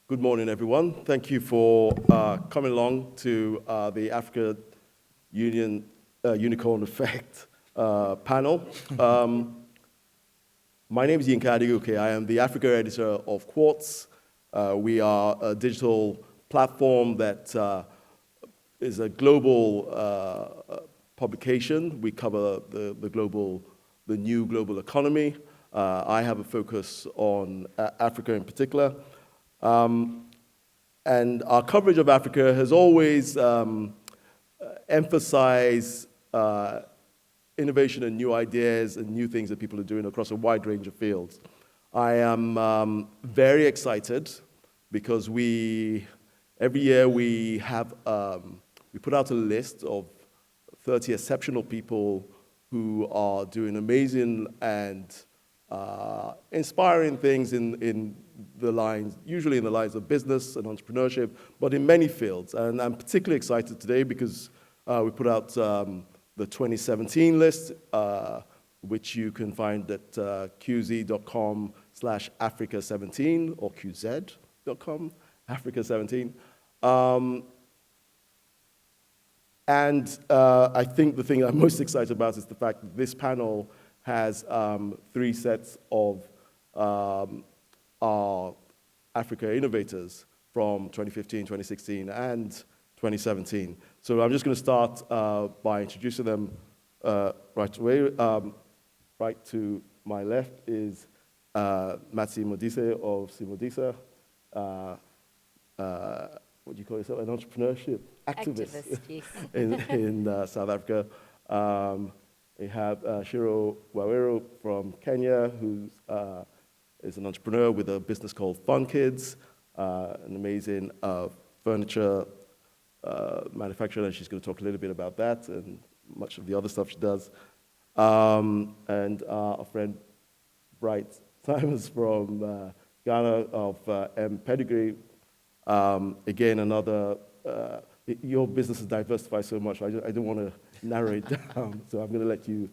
Good morning, everyone. Thank you for coming along to the Africa Union Unicorn Effect panel. My name is Yinka Adegoke. I am the Africa editor of Quartz. We are a digital platform that is a global publication. We cover the new global economy. I have a focus on Africa in particular. And our coverage of Africa has always emphasized innovation and new ideas and new things that people are doing across a wide range of fields. I am very excited because every year we put out a list of 30 exceptional people who are doing amazing and inspiring things in the lines, usually in the lines of business and entrepreneurship, but in many fields. And I'm particularly excited today because we put out the 2017 list, which you can find at qz.com/Africa17 or qz.com, Africa17. And I think the thing I'm most excited about is the fact that this panel has 3 sets of our Africa innovators from 2015, 2016, and 2017. So I'm just going to start by introducing them right away. Right to my left is Matsi Modise of SiMODiSA. What do you call yourself? An entrepreneurship activist yes. in South Africa. We have Ciiru Waweru from Kenya, who is an entrepreneur with a business called FunKidz, an amazing furniture manufacturer, and she's going to talk a little bit about that and much of the other stuff she does. And our friend Bright Simons from Ghana of MPedigree. Again, another, your business is diversified so much, I don't want to narrow it down, so I'm going to let you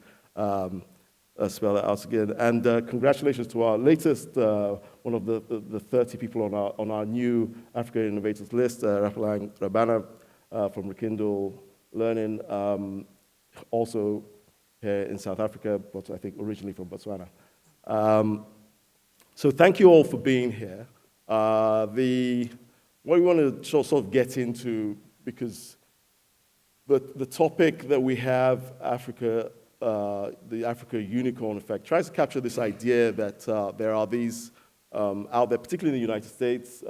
spell that out again. And congratulations to our latest, one of the 30 people on our new Africa Innovators list, Rafalang Rabana from Rekindle Learning, also here in South Africa, but I think originally from Botswana. So thank you all for being here. What we want to sort of get into, because the topic that we have, Africa, the Africa Unicorn Effect, tries to capture this idea that there are these out there, particularly in the United States,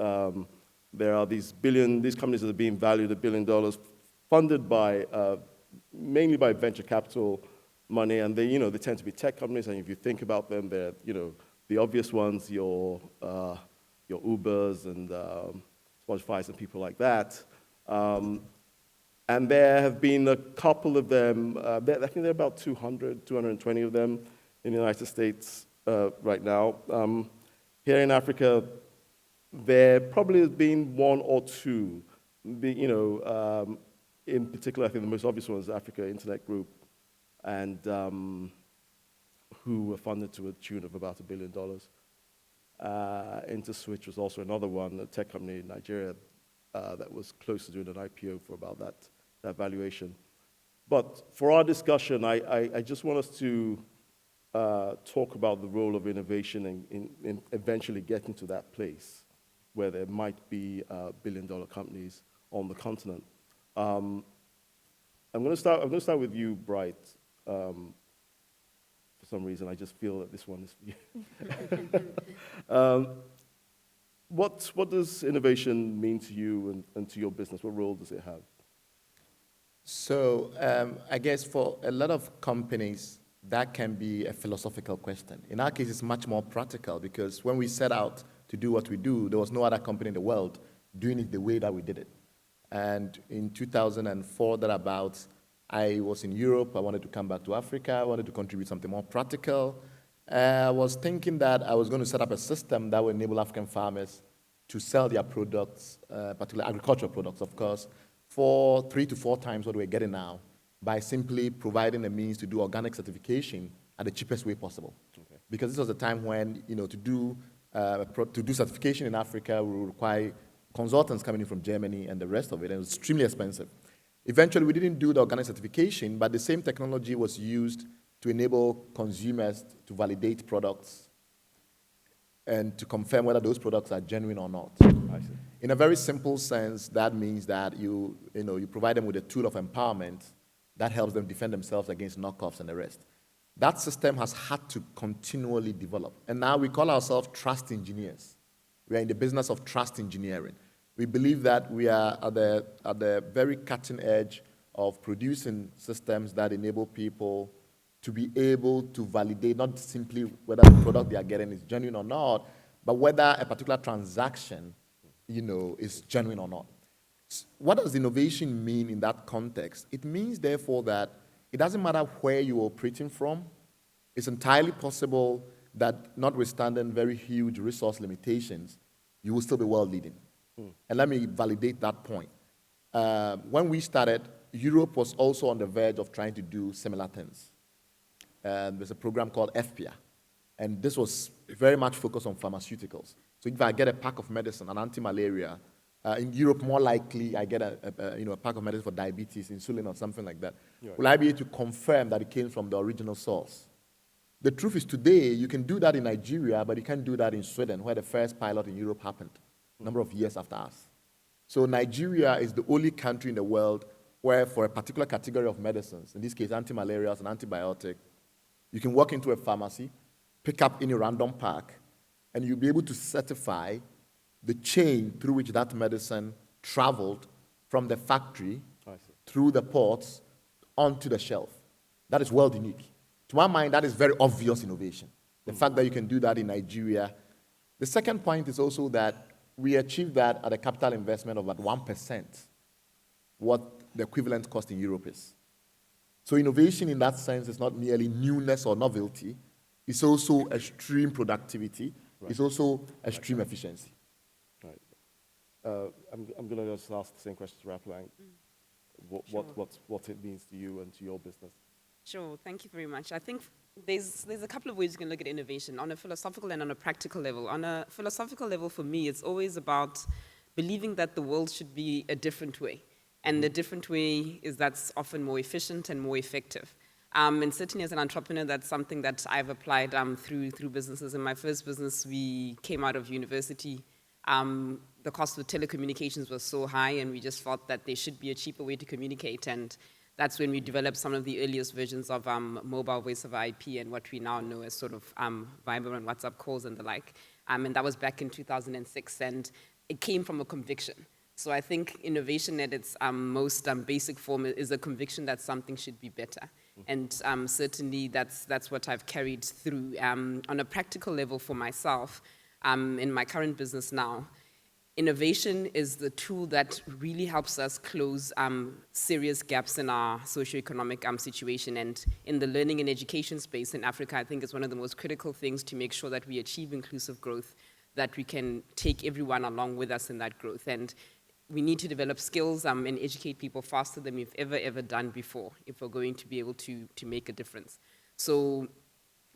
there are these companies that are being valued at $1 billion, funded by mainly by venture capital money, and they tend to be tech companies. And if you think about them, they're the obvious ones, your Ubers and Spotify's and people like that. And there have been a couple of them, I think there are about 220 of them in the United States right now. Here in Africa, there probably has been 1 or 2. In particular, I think the most obvious one is Africa Internet Group, and who were funded to a tune of about $1 billion. InterSwitch was also another one, a tech company in Nigeria that was close to doing an IPO for about that valuation. But for our discussion, I just want us to talk about the role of innovation in eventually getting to that place where there might be $1 billion companies on the continent. I'm going to start with you, Bright. For some reason, I just feel that this one is for you. What does innovation mean to you and to your business? What role does it have? So I guess for a lot of companies, that can be a philosophical question. In our case, it's much more practical because when we set out to do what we do, there was no other company in the world doing it the way that we did it. And in 2004, thereabouts, I was in Europe. I wanted to come back to Africa. I wanted to contribute something more practical. I was thinking that I was going to set up a system that would enable African farmers to sell their products, particularly agricultural products, of course, for 3 to 4 times what we're getting now by simply providing a means to do organic certification at the cheapest way possible. Okay. Because this was a time when, to do To do certification in Africa, we will require consultants coming in from Germany and the rest of it, and it was extremely expensive. Eventually, we didn't do the organic certification, but the same technology was used to enable consumers to validate products and to confirm whether those products are genuine or not. I see. In a very simple sense, that means that you provide them with a tool of empowerment that helps them defend themselves against knockoffs and the rest. That system has had to continually develop. And now we call ourselves trust engineers. We are in the business of trust engineering. We believe that we are at the very cutting edge of producing systems that enable people to be able to validate not simply whether the product they are getting is genuine or not, but whether a particular transaction, is genuine or not. What does innovation mean in that context? It means, therefore, that it doesn't matter where you're operating from. It's entirely possible that, notwithstanding very huge resource limitations, you will still be world-leading. And let me validate that point. When we started, Europe was also on the verge of trying to do similar things. There's a program called FPIA, and this was very much focused on pharmaceuticals. So if I get a pack of medicine, an anti-malaria, in Europe, more likely, I get a pack of medicine for diabetes, insulin, or something like that. Right. Will I be able to confirm that it came from the original source? The truth is, today, you can do that in Nigeria, but you can't do that in Sweden, where the first pilot in Europe happened a number of years after us. So Nigeria is the only country in the world where, for a particular category of medicines, in this case, anti-malarials and antibiotic, you can walk into a pharmacy, pick up any random pack, and you'll be able to certify the chain through which that medicine traveled from the factory through the ports onto the shelf. That is world unique. To my mind, that is very obvious innovation. The fact that you can do that in Nigeria. The second point is also that we achieved that at a capital investment of about 1%, what the equivalent cost in Europe is. So innovation in that sense is not merely newness or novelty. It's also extreme productivity. Right. It's also extreme efficiency. Right. I'm going to just ask the same question to Rapulang. What it means to you and to your business. Sure, thank you very much. I think there's a couple of ways you can look at innovation, on a philosophical and on a practical level. On a philosophical level, for me, it's always about believing that the world should be a different way. And the different way is that's often more efficient and more effective. And certainly as an entrepreneur, that's something that I've applied through businesses. In my first business, we came out of university. The cost of telecommunications was so high, and we just thought that there should be a cheaper way to communicate. And that's when we developed some of the earliest versions of mobile voice over IP and what we now know as sort of Viber and WhatsApp calls and the like. And that was back in 2006, and it came from a conviction. So I think innovation at its most basic form is a conviction that something should be better. And certainly that's what I've carried through. On a practical level for myself, in my current business now, innovation is the tool that really helps us close serious gaps in our socioeconomic situation. And in the learning and education space in Africa, I think it's one of the most critical things to make sure that we achieve inclusive growth, that we can take everyone along with us in that growth. And we need to develop skills and educate people faster than we've ever done before if we're going to be able to make a difference. So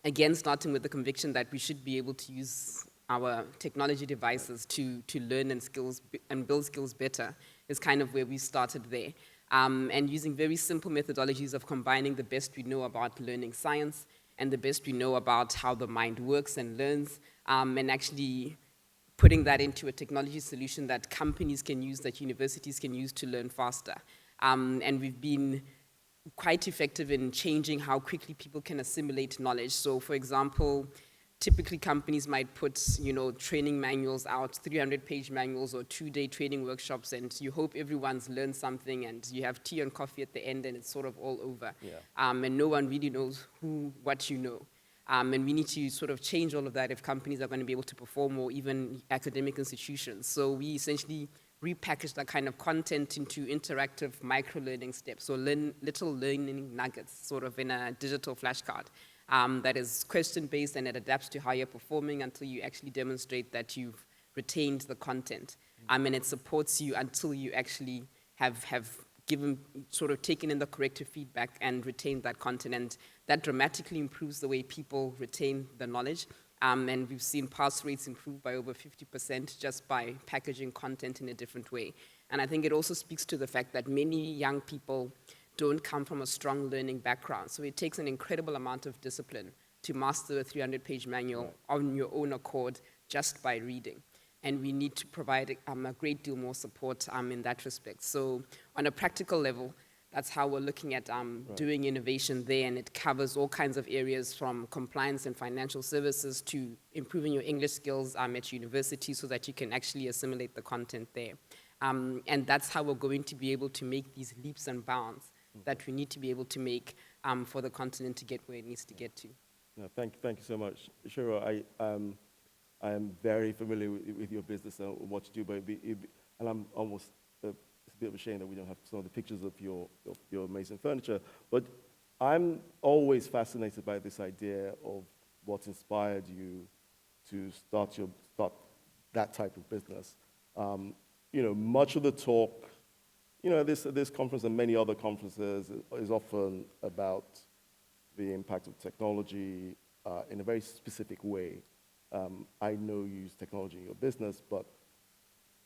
again, starting with the conviction that we should be able to use our technology devices to learn and build skills better is kind of where we started there. And using very simple methodologies of combining the best we know about learning science and the best we know about how the mind works and learns, and actually putting that into a technology solution that companies can use, that universities can use to learn faster. And we've been quite effective in changing how quickly people can assimilate knowledge. So for example, typically companies might put, training manuals out, 300-page manuals or 2-day training workshops, and you hope everyone's learned something, and you have tea and coffee at the end, and it's sort of all over. Yeah. And no one really knows what you know. And we need to sort of change all of that if companies are going to be able to perform, or even academic institutions. So we essentially repackage that kind of content into interactive micro-learning steps, so little learning nuggets, sort of in a digital flashcard. That is question-based, and it adapts to how you're performing until you actually demonstrate that you've retained the content. And it supports you until you actually have taken in the corrective feedback and retained that content. And that dramatically improves the way people retain the knowledge. And we've seen pass rates improve by over 50% just by packaging content in a different way. And I think it also speaks to the fact that many young people don't come from a strong learning background. So it takes an incredible amount of discipline to master a 300-page manual on your own accord just by reading. And we need to provide a great deal more support in that respect. So on a practical level, that's how we're looking at doing innovation there, and it covers all kinds of areas from compliance and financial services to improving your English skills at university so that you can actually assimilate the content there. And that's how we're going to be able to make these leaps and bounds that we need to be able to make for the continent to get where it needs to get to. No, thank you so much. Ciiru, I am very familiar with your business and what you do, but and I'm almost, it's a bit of a shame that we don't have some of the pictures of your amazing furniture, but I'm always fascinated by this idea of what inspired you to start that type of business. You know, much of the talk, you know, this conference and many other conferences is often about the impact of technology in a very specific way. I know you use technology in your business, but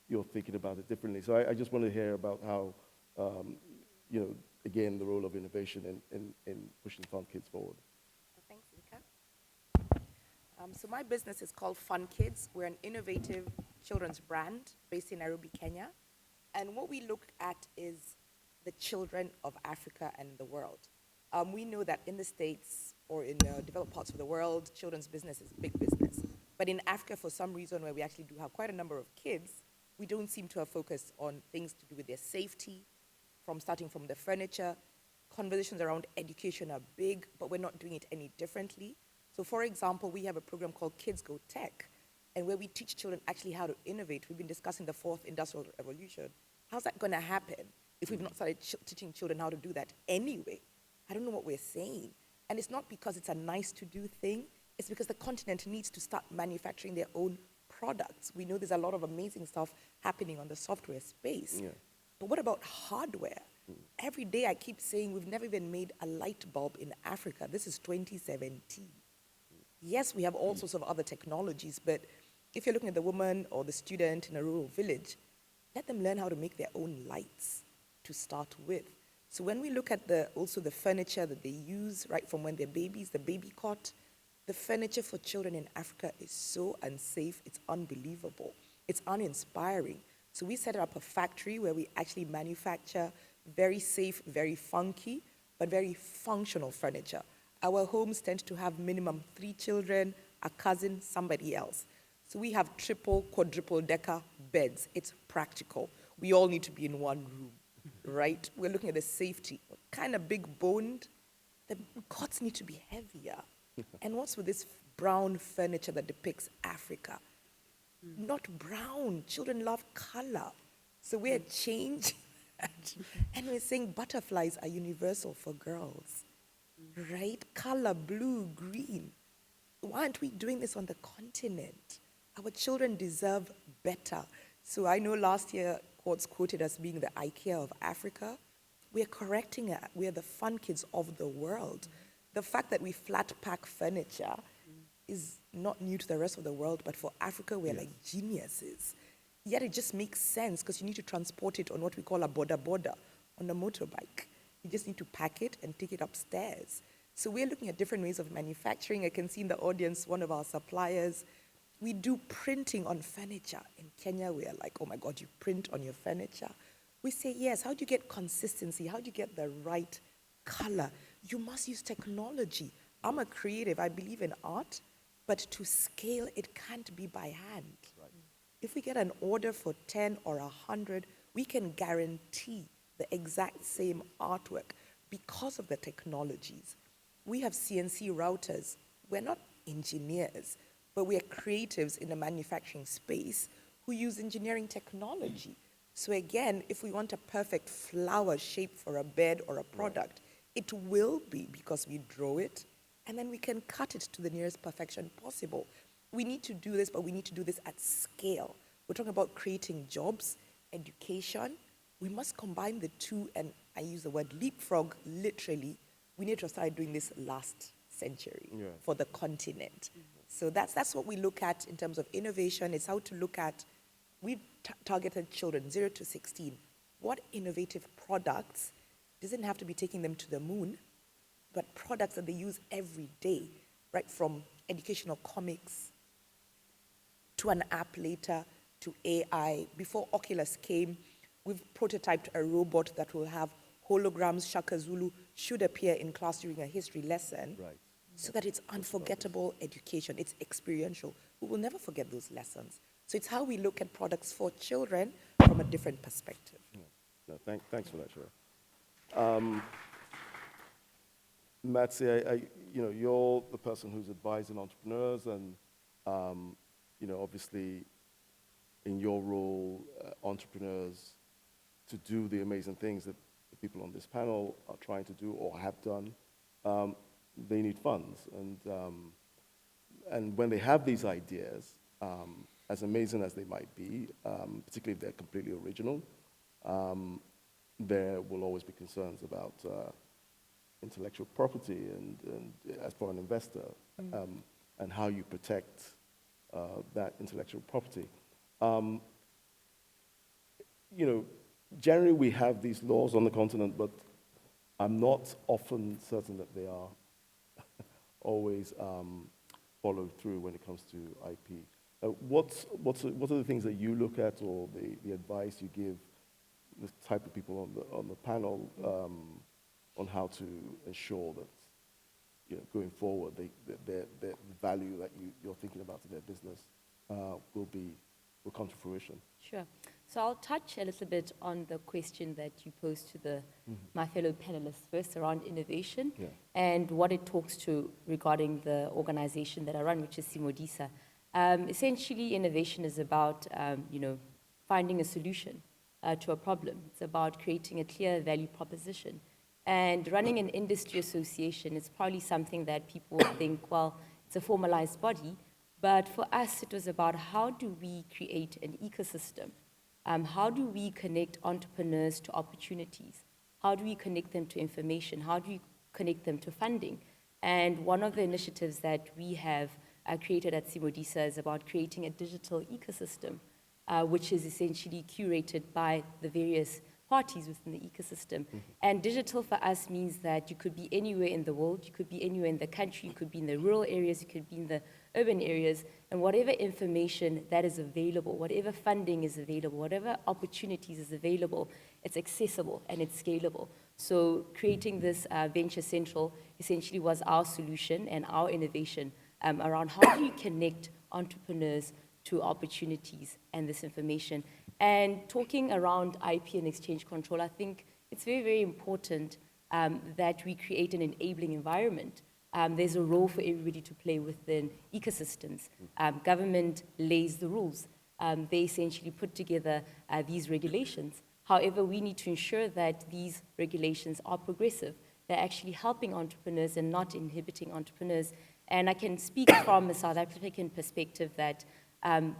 you're thinking about it differently. So I just want to hear about how, you know, again, the role of innovation in pushing FunKidz forward. Thanks, Yinka. So my business is called FunKidz. We're an innovative children's brand based in Nairobi, Kenya. And what we look at is the children of Africa and the world. We know that in the States or in developed parts of the world, children's business is big business. But in Africa, for some reason, where we actually do have quite a number of kids, we don't seem to have focused on things to do with their safety, starting from the furniture. Conversations around education are big, but we're not doing it any differently. So for example, we have a program called Kids Go Tech, and where we teach children actually how to innovate. We've been discussing the fourth industrial revolution. How's that gonna happen if we've not started teaching children how to do that anyway? I don't know what we're saying. And it's not because it's a nice to do thing, it's because the continent needs to start manufacturing their own products. We know there's a lot of amazing stuff happening on the software space. Yeah. But what about hardware? Every day I keep saying we've never even made a light bulb in Africa. This is 2017. Yes, we have all sorts of other technologies, but if you're looking at the woman or the student in a rural village, let them learn how to make their own lights to start with. So when we look at also the furniture that they use, right from when they're babies, the baby cot, the furniture for children in Africa is so unsafe, it's unbelievable. It's uninspiring. So we set up a factory where we actually manufacture very safe, very funky, but very functional furniture. Our homes tend to have minimum 3 children, a cousin, somebody else. So we have triple, quadruple decker beds. It's practical. We all need to be in one room, right? We're looking at the safety. We're kind of big boned. The cots need to be heavier. And what's with this brown furniture that depicts Africa? Not brown. Children love color. So we're changing that. And we're saying butterflies are universal for girls, right? Color, blue, green. Why aren't we doing this on the continent? Our children deserve better. So I know last year Quartz quoted us being the IKEA of Africa. We're correcting it. We're the FunKidz of the world. The fact that we flat pack furniture is not new to the rest of the world, but for Africa, we're like geniuses. Yet it just makes sense because you need to transport it on what we call a boda, on a motorbike. You just need to pack it and take it upstairs. So we're looking at different ways of manufacturing. I can see in the audience, one of our suppliers, we do printing on furniture. In Kenya, we are like, oh my God, you print on your furniture? We say, yes, how do you get consistency? How do you get the right color? You must use technology. I'm a creative, I believe in art, but to scale, it can't be by hand. Right. If we get an order for 10 or 100, we can guarantee the exact same artwork because of the technologies. We have CNC routers. We're not engineers, but we are creatives in the manufacturing space who use engineering technology. So again, if we want a perfect flower shape for a bed or a product, it will be because we draw it, and then we can cut it to the nearest perfection possible. We need to do this, but we need to do this at scale. We're talking about creating jobs, education. We must combine the two, and I use the word leapfrog literally. We need to start doing this last century for the continent. So that's what we look at in terms of innovation. It's how to look at, we've targeted children 0 to 16. What innovative products, doesn't have to be taking them to the moon, but products that they use every day, right from educational comics to an app later to AI. Before Oculus came, we've prototyped a robot that will have holograms. Shaka Zulu should appear in class during a history lesson, Right. so that it's unforgettable education, it's experiential. We will never forget those lessons. So it's how we look at products for children from a different perspective. No, thanks for that, Ciiru. Matsi, you're the person who's advising entrepreneurs, and obviously, in your role, entrepreneurs, to do the amazing things that the people on this panel are trying to do or have done, they need funds, and when they have these ideas, as amazing as they might be, particularly if they're completely original, there will always be concerns about intellectual property and as for an investor, and how you protect that intellectual property. Generally we have these laws on the continent, but I'm not often certain that they are always followed through when it comes to IP. What are the things that you look at, or the advice you give the type of people on the panel on how to ensure that going forward the value that you're thinking about in their business will come to fruition? Sure. So I'll touch a little bit on the question that you posed to my fellow panelists first around innovation, and what it talks to regarding the organization that I run, which is SiMODiSA. Essentially, innovation is about finding a solution to a problem. It's about creating a clear value proposition. And running an industry association is probably something that people think, well, it's a formalized body. But for us, it was about how do we create an ecosystem? How do we connect entrepreneurs to opportunities? How do we connect them to information? How do we connect them to funding? And one of the initiatives that we have created at SiMODiSA is about creating a digital ecosystem, which is essentially curated by the various parties within the ecosystem. And digital for us means that you could be anywhere in the world, you could be anywhere in the country, you could be in the rural areas, you could be in the urban areas, and whatever information that is available, whatever funding is available, whatever opportunities is available, it's accessible and it's scalable. So creating this Venture Central essentially was our solution and our innovation around how do you connect entrepreneurs to opportunities and this information. And talking around IP and exchange control, I think it's very, very important that we create an enabling environment. There's a role for everybody to play within ecosystems. Government lays the rules. They essentially put together these regulations. However, we need to ensure that these regulations are progressive. They're actually helping entrepreneurs and not inhibiting entrepreneurs. And I can speak from a South African perspective that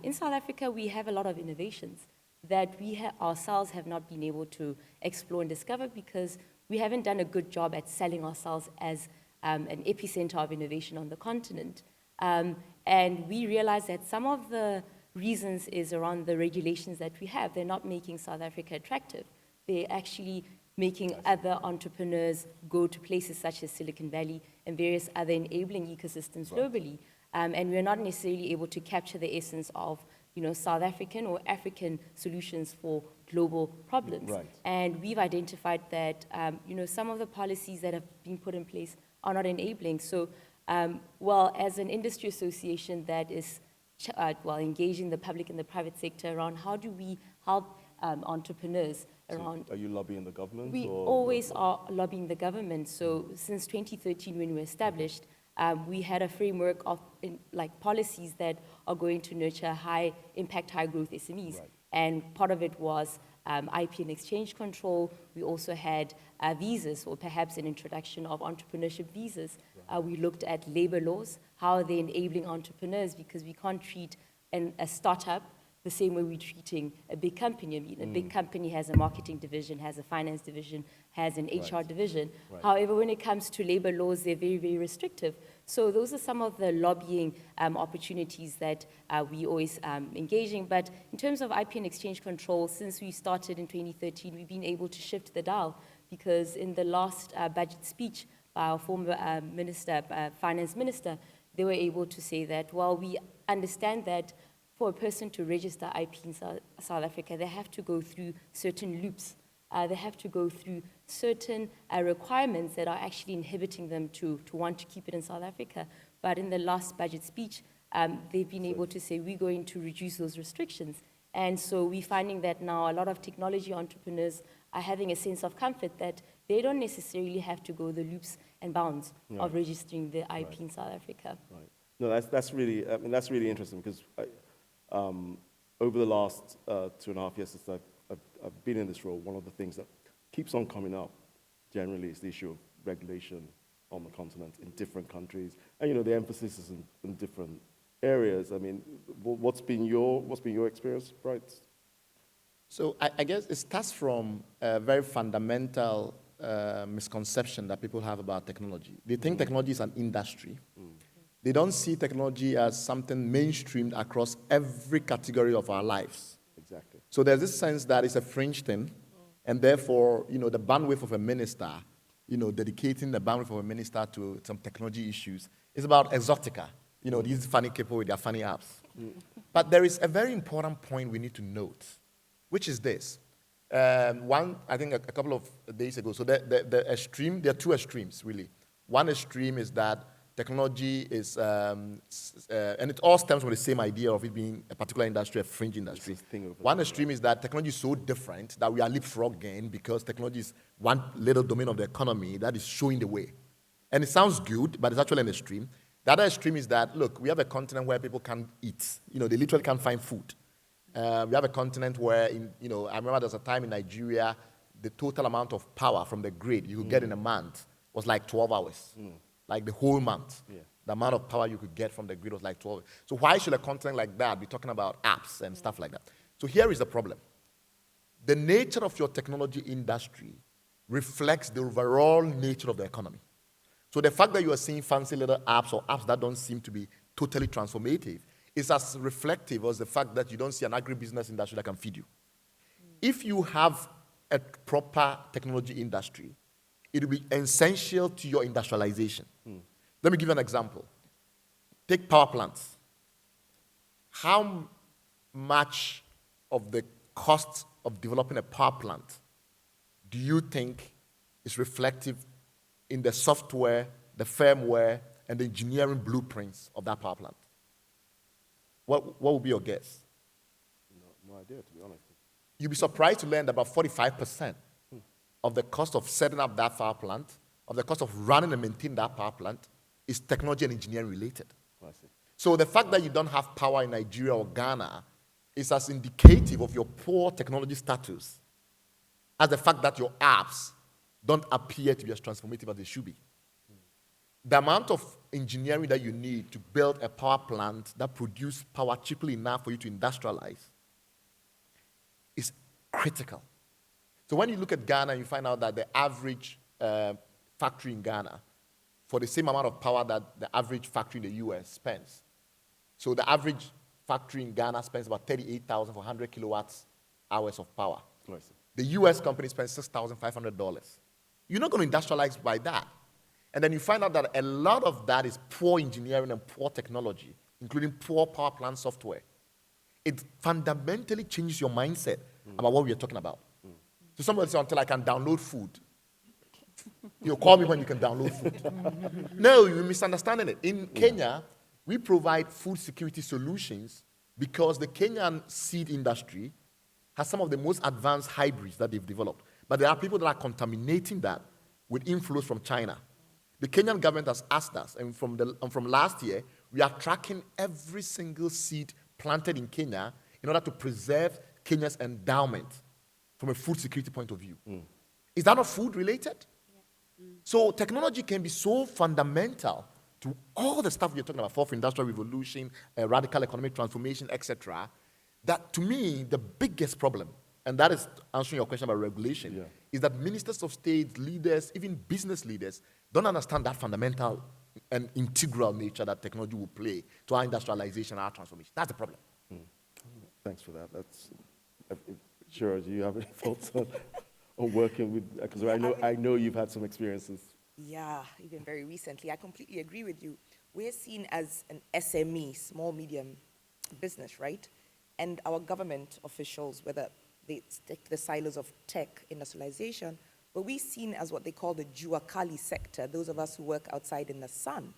in South Africa, we have a lot of innovations that we ourselves have not been able to explore and discover because we haven't done a good job at selling ourselves as an epicenter of innovation on the continent. And we realize that some of the reasons is around the regulations that we have. They're not making South Africa attractive. They're actually making other entrepreneurs go to places such as Silicon Valley and various other enabling ecosystems globally. And we're not necessarily able to capture the essence of South African or African solutions for global problems. Right. And we've identified that some of the policies that have been put in place are not enabling. So, as an industry association that is engaging the public and the private sector around how do we help entrepreneurs around. So are you lobbying the government? We or always are lobbying the government. So since 2013, when we were established, we had a framework of policies that are going to nurture high impact, high growth SMEs. Right. And part of it was IP and exchange control. We also had visas, or perhaps an introduction of entrepreneurship visas. Right. We looked at labor laws, how are they enabling entrepreneurs, because we can't treat a startup the same way we're treating a big company. I mean, a big company has a marketing division, has a finance division, has an HR division. However, when it comes to labor laws, they're very, very restrictive. So those are some of the lobbying opportunities that we always engaging. But in terms of IP and exchange control, since we started in 2013, we've been able to shift the dial, because in the last budget speech by our former finance minister, they were able to say that, well, we understand that for a person to register IP in South Africa, they have to go through certain loops. They have to go through certain requirements that are actually inhibiting them to want to keep it in South Africa. But in the last budget speech, they've been able to say, we're going to reduce those restrictions. And so we're finding that now a lot of technology entrepreneurs are having a sense of comfort that they don't necessarily have to go the loops and bounds of registering the IP in South Africa. Right. No, that's really, I mean, that's really interesting, because over the last 2.5 years since I've been in this role, one of the things that keeps on coming up generally is the issue of regulation on the continent in different countries. And, you know, the emphasis is in different areas. I mean, what's been your experience, right? So I guess it starts from a very fundamental misconception that people have about technology. They think technology is an industry. They don't see technology as something mainstreamed across every category of our lives. Exactly. So there's this sense that it's a fringe thing, and therefore, you know, the bandwidth of a minister, you know, dedicating the bandwidth of a minister to some technology issues is about exotica. You know, these funny people with their funny apps. But there is a very important point we need to note, which is this. One, I think a couple of days ago, so the extreme, there are two extremes, really. One extreme is that technology is, and it all stems from the same idea of it being a particular industry, a fringe industry. One extreme is that technology is so different that we are leapfrogging because technology is one little domain of the economy that is showing the way. And it sounds good, but it's actually an extreme. The other extreme is that, look, we have a continent where people can't eat. You know, they literally can't find food. We have a continent where, I remember there's a time in Nigeria, the total amount of power from the grid you could get in a month was like 12 hours. Like the whole month. The amount of power you could get from the grid was like 12 hours. So why should a continent like that be talking about apps and stuff like that? So here is the problem. The nature of your technology industry reflects the overall nature of the economy. So the fact that you are seeing fancy little apps or apps that don't seem to be totally transformative is as reflective as the fact that you don't see an agribusiness industry that can feed you. If you have a proper technology industry, it will be essential to your industrialization. Let me give you an example. Take power plants. How much of the cost of developing a power plant do you think is reflective in the software, the firmware, and the engineering blueprints of that power plant? What would be your guess? No idea, to be honest. You'd be surprised to learn that about 45% of the cost of setting up that power plant, of the cost of running and maintaining that power plant, is technology and engineering related. I see. So the fact that you don't have power in Nigeria or Ghana is as indicative of your poor technology status as the fact that your apps don't appear to be as transformative as they should be. The amount of engineering that you need to build a power plant that produces power cheaply enough for you to industrialize is critical. So when you look at Ghana, you find out that the average factory in Ghana, for the same amount of power that the average factory in the US spends. So the average factory in Ghana spends about 38,000 for 100 kilowatts hours of power. The US company spends $6,500. You're not going to industrialize by that. And then you find out that a lot of that is poor engineering and poor technology, including poor power plant software. It fundamentally changes your mindset about what we are talking about. So somebody says, until I can download food. You call me when you can download food. No, you're misunderstanding it. In Kenya, we provide food security solutions because the Kenyan seed industry has some of the most advanced hybrids that they've developed. But there are people that are contaminating that with inflows from China. The Kenyan government has asked us, and from last year, we are tracking every single seed planted in Kenya in order to preserve Kenya's endowment from a food security point of view. Is that not food related? So technology can be so fundamental to all the stuff you're talking about, fourth industrial revolution, radical economic transformation, etc., that to me, the biggest problem, and that is answering your question about regulation, is that ministers of state, leaders, even business leaders, don't understand that fundamental and integral nature that technology will play to our industrialization, our transformation. That's the problem. Thanks for that. That's sure. Do you have any thoughts on working with? Because I know you've had some experiences. Yeah, even very recently. I completely agree with you. We're seen as an SME, small, medium business, right? And our government officials, whether they stick to the silos of tech industrialization, but we're seen as what they call the Jua Kali sector, those of us who work outside in the sun.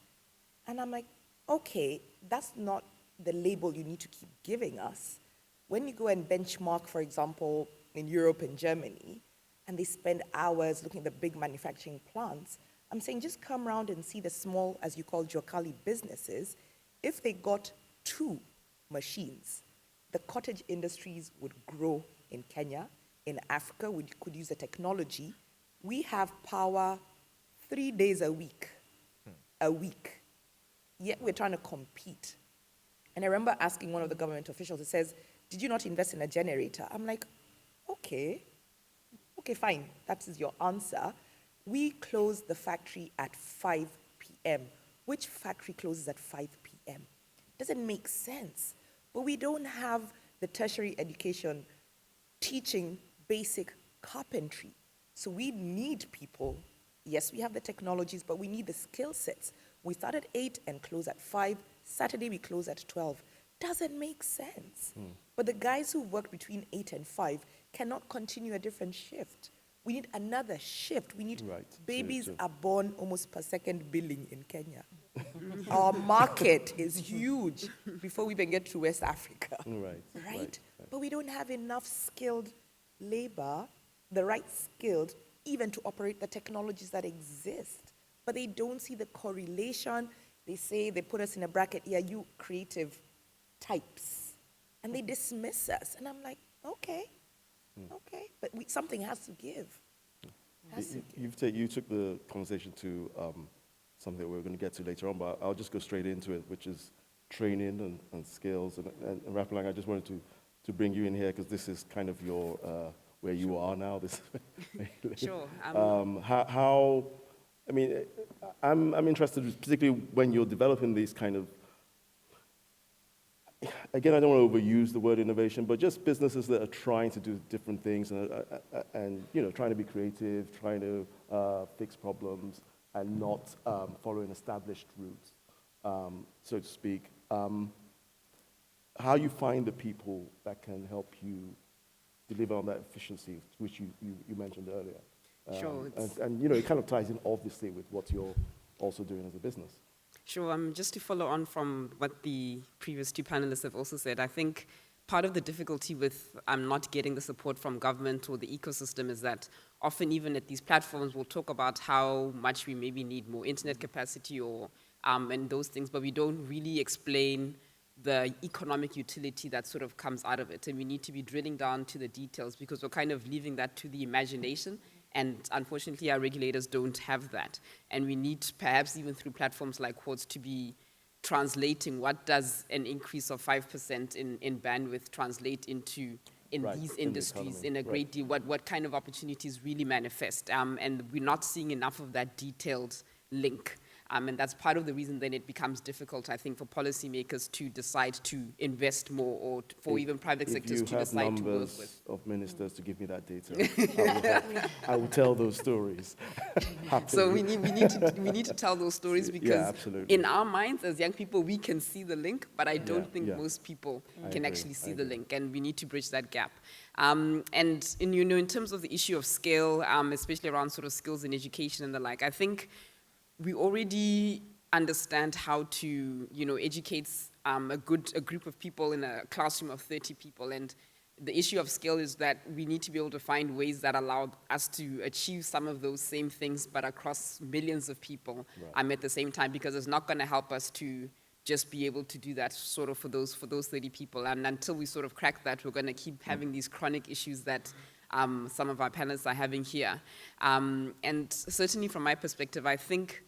And I'm like, okay, that's not the label you need to keep giving us. When you go and benchmark, for example, in Europe and Germany, and they spend hours looking at the big manufacturing plants, I'm saying just come around and see the small, as you call Jokali businesses. If they got 2 machines, the cottage industries would grow in Kenya. In Africa, we could use the technology. We have power 3 days a week, yet we're trying to compete. And I remember asking one of the government officials, it says, did you not invest in a generator? I'm like, okay, fine, that is your answer. We closed the factory at 5 p.m. Which factory closes at 5 p.m.? Doesn't make sense. But we don't have the tertiary education teaching basic carpentry. So we need people. Yes, we have the technologies, but we need the skill sets. We start at 8 and close at 5. Saturday, we close at 12. Doesn't make sense. But the guys who work between 8 and 5 cannot continue a different shift. We need another shift. We need babies are born almost per second billing in Kenya. Our market is huge before we even get to West Africa. Right? But we don't have enough skilled labor, the right skilled, even to operate the technologies that exist. But they don't see the correlation. They say, they put us in a bracket, yeah, you creative types. And they dismiss us. And I'm like, okay, but something has to give. You took the conversation to something that we're going to get to later on, but I'll just go straight into it, which is training and skills. And Rapalang, I just wanted to bring you in here because this is kind of your where you are now. This Sure. I mean, I'm interested, particularly when you're developing these kind of, again, I don't want to overuse the word innovation, but just businesses that are trying to do different things and you know, trying to be creative, trying to fix problems, and not following established routes, so to speak. How you find the people that can help you deliver on that efficiency, which you mentioned earlier. Sure. And you know, it kind of ties in obviously with what you're also doing as a business. Sure. Just to follow on from what the previous 2 panelists have also said, I think part of the difficulty with not getting the support from government or the ecosystem is that often even at these platforms we'll talk about how much we maybe need more internet capacity or and those things, but we don't really explain the economic utility that sort of comes out of it. And we need to be drilling down to the details because we're kind of leaving that to the imagination. And unfortunately, our regulators don't have that. And we need, perhaps even through platforms like Quartz, to be translating what does an increase of 5% in bandwidth translate into in these industries in a great deal, what kind of opportunities really manifest. And we're not seeing enough of that detailed link. And that's part of the reason then it becomes difficult, I think, for policymakers to decide to invest more or for even private sectors to decide to work with. If you have numbers of ministers to give me that data, I will tell those stories. So we need to tell those stories because in our minds as young people, we can see the link, but I don't think most people can actually see the link, and we need to bridge that gap. And you know, in terms of the issue of scale, especially around sort of skills in education and the like, I think we already understand how to, you know, educate a group of people in a classroom of 30 people. And the issue of scale is that we need to be able to find ways that allow us to achieve some of those same things, but across millions of people at the same time, because it's not going to help us to just be able to do that sort of for those 30 people. And until we sort of crack that, we're going to keep having these chronic issues that some of our panelists are having here. And certainly from my perspective, I think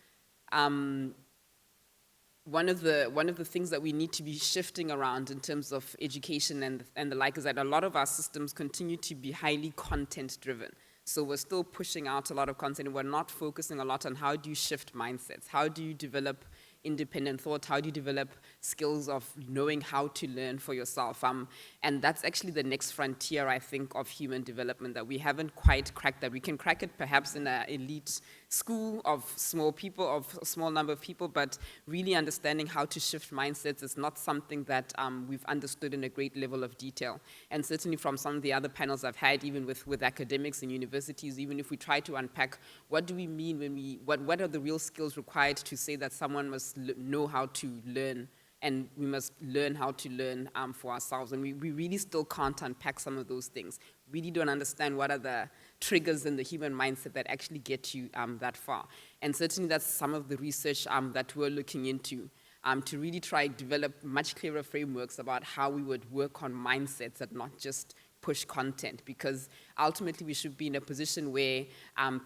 one of the things that we need to be shifting around in terms of education and the like is that a lot of our systems continue to be highly content driven. So we're still pushing out a lot of content and we're not focusing a lot on how do you shift mindsets, how do you develop independent thought, how do you develop skills of knowing how to learn for yourself. And that's actually the next frontier, I think, of human development that we haven't quite cracked, that we can crack it perhaps in an elite school of small people, of a small number of people, but really understanding how to shift mindsets is not something that we've understood in a great level of detail. And certainly from some of the other panels I've had, even with academics and universities, even if we try to unpack what do we mean when what are the real skills required to say that someone must know how to learn, and we must learn how to learn for ourselves. And we really still can't unpack some of those things. We really don't understand what are the triggers in the human mindset that actually get you that far. And certainly that's some of the research that we're looking into to really try to develop much clearer frameworks about how we would work on mindsets and not just push content, because ultimately we should be in a position where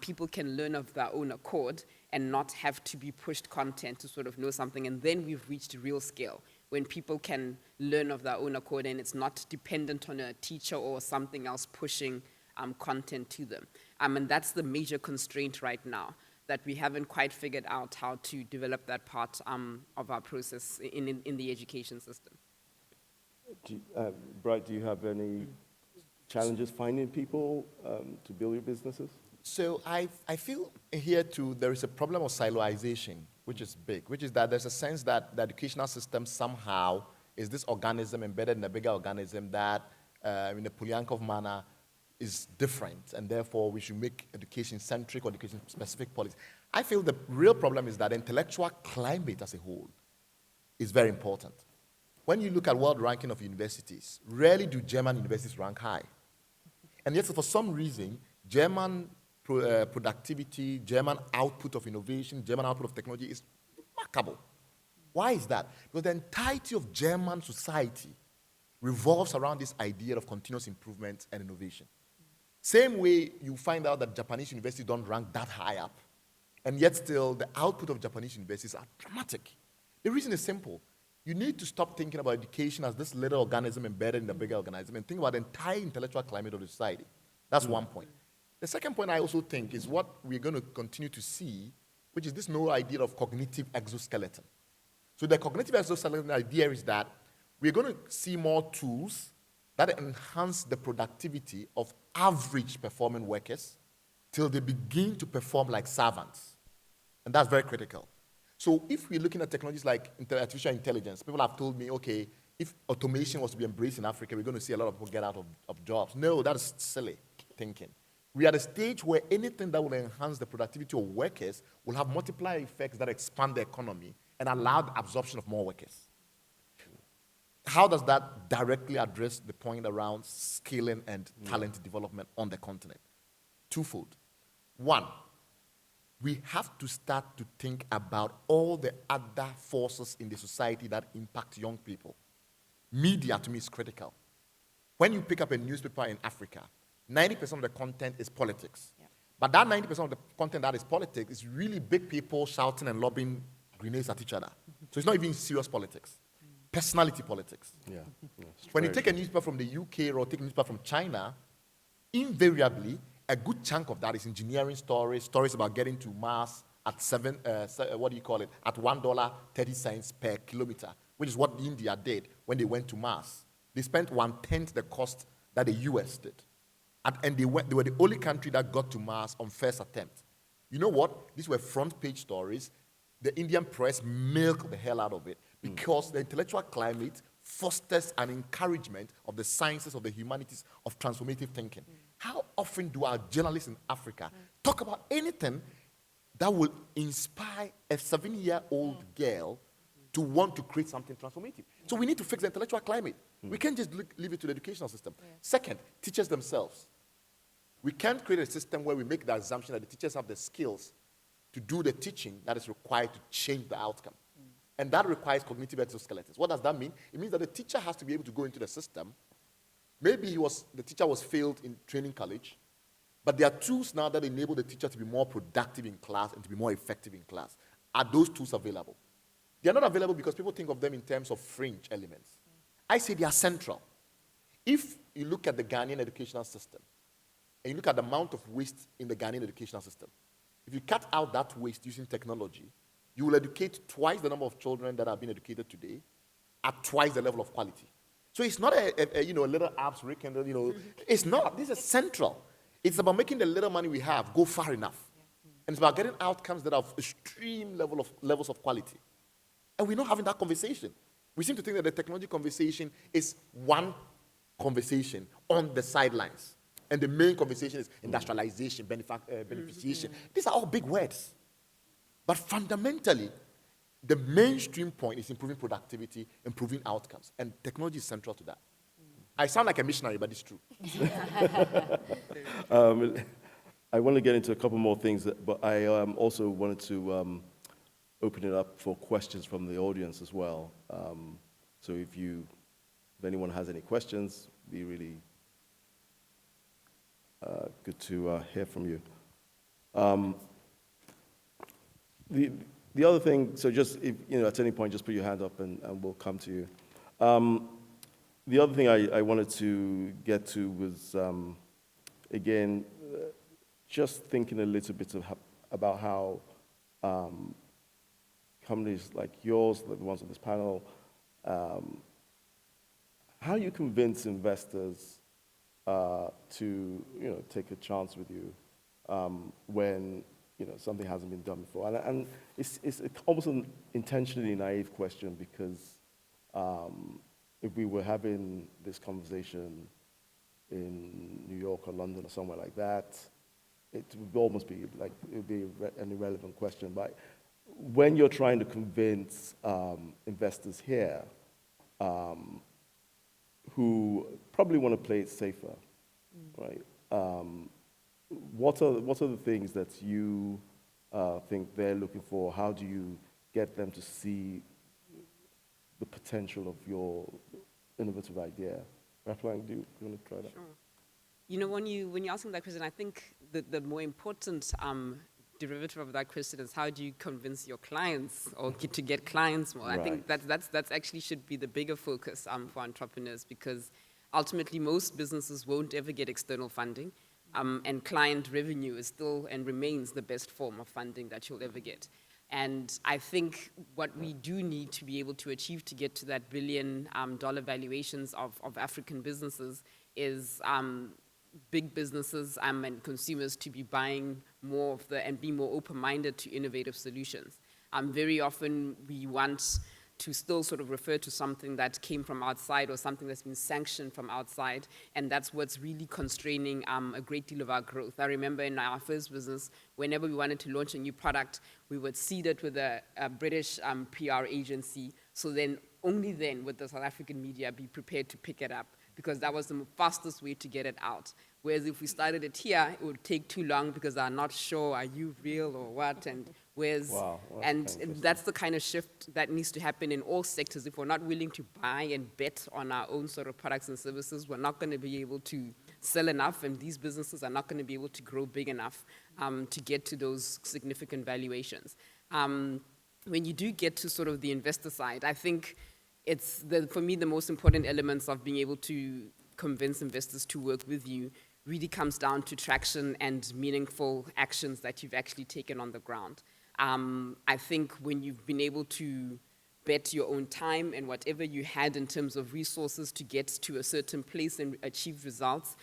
people can learn of their own accord and not have to be pushed content to sort of know something. And then we've reached real scale, when people can learn of their own accord and it's not dependent on a teacher or something else pushing content to them. And that's the major constraint right now, that we haven't quite figured out how to develop that part of our process in the education system. Bright, do you have any challenges finding people to build your businesses? So I feel here too there is a problem of siloization, which is big, which is that there's a sense that the educational system somehow is this organism embedded in a bigger organism that, in a Polyankov manner, is different, and therefore we should make education-centric or education-specific policy. I feel the real problem is that the intellectual climate as a whole is very important. When you look at world ranking of universities, rarely do German universities rank high. And yet, for some reason, German productivity, German output of innovation, German output of technology is remarkable. Why is that? Because the entirety of German society revolves around this idea of continuous improvement and innovation. Same way you find out that Japanese universities don't rank that high up, and yet still the output of Japanese universities are dramatic. The reason is simple. You need to stop thinking about education as this little organism embedded in a bigger organism and think about the entire intellectual climate of the society. That's one point. The second point I also think is what we're going to continue to see, which is this new idea of cognitive exoskeleton. So the cognitive exoskeleton idea is that we're going to see more tools that enhance the productivity of average performing workers till they begin to perform like servants. And that's very critical. So if we're looking at technologies like artificial intelligence, people have told me, okay, if automation was to be embraced in Africa, we're going to see a lot of people get out of jobs. No, that's silly thinking. We are at a stage where anything that will enhance the productivity of workers will have multiplier effects that expand the economy and allow the absorption of more workers. How does that directly address the point around scaling and talent development on the continent? Twofold. One, we have to start to think about all the other forces in the society that impact young people. Media, to me, is critical. When you pick up a newspaper in Africa, 90% of the content is politics. Yeah. But that 90% of the content that is politics is really big people shouting and lobbing grenades at each other. So it's not even serious politics. Personality politics. Yeah. When you take a newspaper from the UK or take a newspaper from China, invariably, a good chunk of that is engineering stories, stories about getting to Mars at at $1.30 per kilometer, which is what India did when they went to Mars. They spent 1/10 the cost that the US did. And they were the only country that got to Mars on first attempt. You know what? These were front page stories. The Indian press milked the hell out of it because the intellectual climate fosters an encouragement of the sciences, of the humanities, of transformative thinking. How often do our journalists in Africa talk about anything that will inspire a 7-year-old girl to want to create something transformative? So we need to fix the intellectual climate. We can't just leave it to the educational system. Second, teachers themselves. We can't create a system where we make the assumption that the teachers have the skills to do the teaching that is required to change the outcome. And that requires cognitive exoskeletons. What does that mean? It means that the teacher has to be able to go into the system. Maybe the teacher was failed in training college, but there are tools now that enable the teacher to be more productive in class and to be more effective in class. Are those tools available? They're not available because people think of them in terms of fringe elements. I say they are central. If you look at the Ghanaian educational system, and you look at the amount of waste in the Ghanaian educational system, if you cut out that waste using technology, you will educate twice the number of children that are being educated today at twice the level of quality. So it's not a little apps, rekindle, it's not. This is central. It's about making the little money we have go far enough. And it's about getting outcomes that are of extreme levels of quality. And we're not having that conversation. We seem to think that the technology conversation is one conversation on the sidelines. And the main conversation is industrialization, beneficiation. These are all big words. But fundamentally, the mainstream point is improving productivity, improving outcomes. And technology is central to that. I sound like a missionary, but it's true. I want to get into a couple more things, but I also wanted to open it up for questions from the audience as well. So if anyone has any questions, it'd be really good to hear from you. The other thing, so just if, at any point, just put your hand up and we'll come to you. The other thing I wanted to get to was, again, just thinking a little bit about how companies like yours, like the ones on this panel, how you convince investors to take a chance with you when something hasn't been done before. And it's almost an intentionally naive question because if we were having this conversation in New York or London or somewhere like that, it would almost be like, it would be an irrelevant question. But when you're trying to convince investors here who probably want to play it safer, right? What are the things that you think they're looking for? How do you get them to see the potential of your innovative idea? Raphael, do you want to try that? Sure. When you're asking that question, I think the more important derivative of that question is how do you convince your clients or get clients more? Right. I think that's actually should be the bigger focus for entrepreneurs, because ultimately most businesses won't ever get external funding, and client revenue is still and remains the best form of funding that you'll ever get. And I think what we do need to be able to achieve to get to that $1 billion valuations of African businesses is big businesses and consumers to be buying more of and be more open-minded to innovative solutions. Very often we want to still sort of refer to something that came from outside or something that's been sanctioned from outside, and that's what's really constraining a great deal of our growth. I remember in our first business, whenever we wanted to launch a new product, we would seed it with a British PR agency, so then only then would the South African media be prepared to pick it up, because that was the fastest way to get it out. Whereas if we started it here, it would take too long because I'm not sure, are you real or what? And that's the kind of shift that needs to happen in all sectors. If we're not willing to buy and bet on our own sort of products and services, we're not going to be able to sell enough, and these businesses are not going to be able to grow big enough to get to those significant valuations. When you do get to sort of the investor side, I think it's, for me, the most important elements of being able to convince investors to work with you really comes down to traction and meaningful actions that you've actually taken on the ground. I think when you've been able to bet your own time and whatever you had in terms of resources to get to a certain place and achieve results,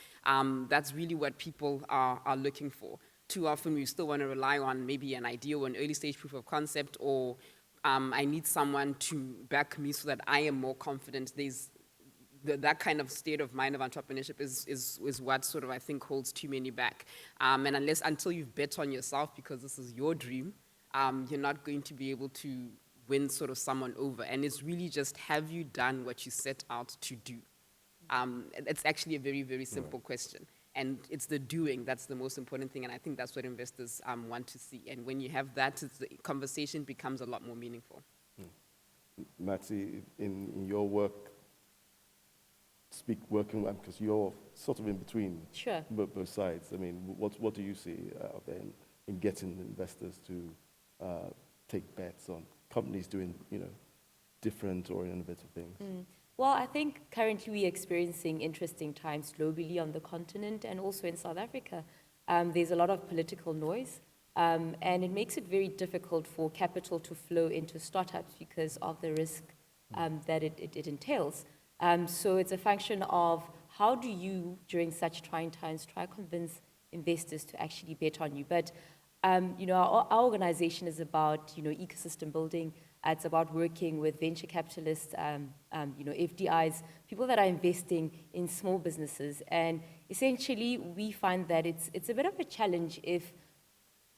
that's really what people are looking for. Too often we still want to rely on maybe an idea or an early stage proof of concept, or I need someone to back me so that I am more confident. That kind of state of mind of entrepreneurship is what sort of, I think, holds too many back. And until you've bet on yourself, because this is your dream, you're not going to be able to win sort of someone over. And it's really just, have you done what you set out to do? It's actually a very, very simple question. And it's the doing that's the most important thing, and I think that's what investors want to see. And when you have that, the conversation becomes a lot more meaningful. Matsi, in your work, working because you're sort of in between both sides. I mean, what do you see out there in getting investors to take bets on companies doing, different or innovative things? Well, I think currently we're experiencing interesting times globally on the continent and also in South Africa. There's a lot of political noise, and it makes it very difficult for capital to flow into startups because of the risk that it entails. So it's a function of how do you, during such trying times, try to convince investors to actually bet on you. But our organization is about ecosystem building. It's about working with venture capitalists, FDIs, people that are investing in small businesses. And essentially, we find that it's a bit of a challenge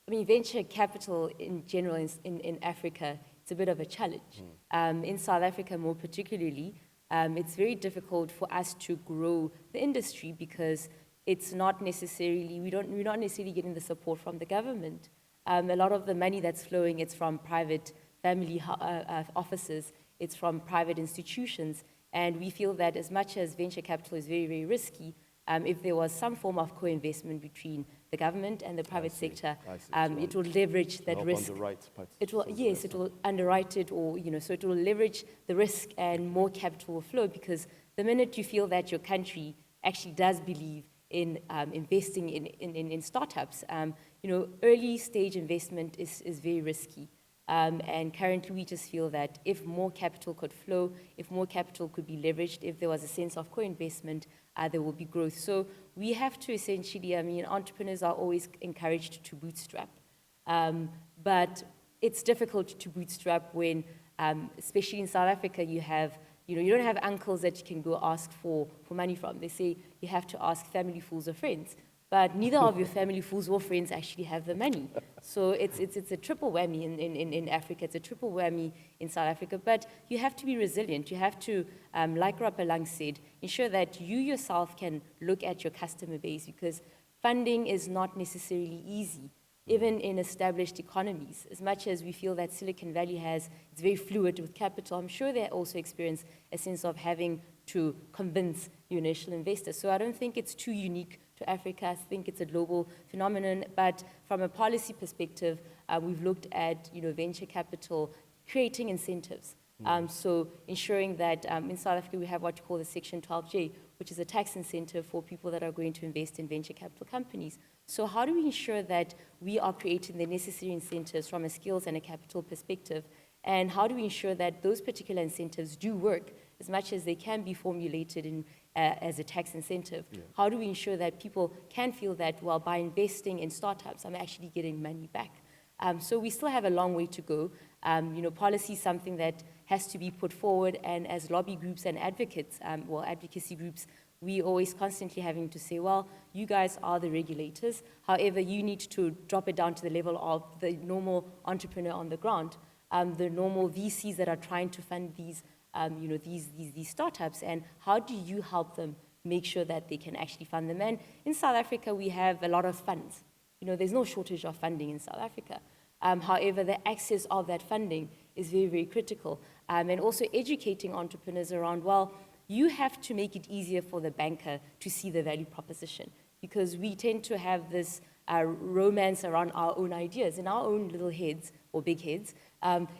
venture capital in general in Africa, it's a bit of a challenge. In South Africa, more particularly, it's very difficult for us to grow the industry because it's not necessarily, we're not necessarily getting the support from the government. A lot of the money that's flowing, it's from private family offices, it's from private institutions, and we feel that as much as venture capital is very, very risky, if there was some form of co-investment between the government and the private sector, it will leverage that risk. It will underwrite it, or so it will leverage the risk, and more capital will flow. Because the minute you feel that your country actually does believe in investing in startups, early stage investment is very risky. And currently, we just feel that if more capital could flow, if more capital could be leveraged, if there was a sense of co-investment, there will be growth. So we have to essentially, entrepreneurs are always encouraged to bootstrap. But it's difficult to bootstrap when, especially in South Africa, you don't have uncles that you can go ask for money from. They say you have to ask family, fools, or friends. But neither of your family, fools, or friends actually have the money. So it's a triple whammy in Africa. It's a triple whammy in South Africa. But you have to be resilient. You have to, like Rapalang said, ensure that you yourself can look at your customer base, because funding is not necessarily easy, even in established economies. As much as we feel that Silicon Valley it's very fluid with capital, I'm sure they also experience a sense of having to convince your initial investors. So I don't think it's too unique to Africa. I think it's a global phenomenon. But from a policy perspective, we've looked at venture capital creating incentives. So ensuring that in South Africa we have what you call the Section 12J, which is a tax incentive for people that are going to invest in venture capital companies. So how do we ensure that we are creating the necessary incentives from a skills and a capital perspective? And how do we ensure that those particular incentives do work as much as they can be formulated as a tax incentive? Yeah. How do we ensure that people can feel that, well, by investing in startups, I'm actually getting money back? So we still have a long way to go. Policy is something that has to be put forward, and as lobby groups and advocates, advocacy groups, we always constantly having to say, well, you guys are the regulators. However, you need to drop it down to the level of the normal entrepreneur on the ground, the normal VCs that are trying to fund these startups, and how do you help them make sure that they can actually fund them? And in South Africa, we have a lot of funds. There's no shortage of funding in South Africa. However, the access of that funding is very, very critical. And also educating entrepreneurs around, well, you have to make it easier for the banker to see the value proposition, because we tend to have this romance around our own ideas. In our own little heads, or big heads,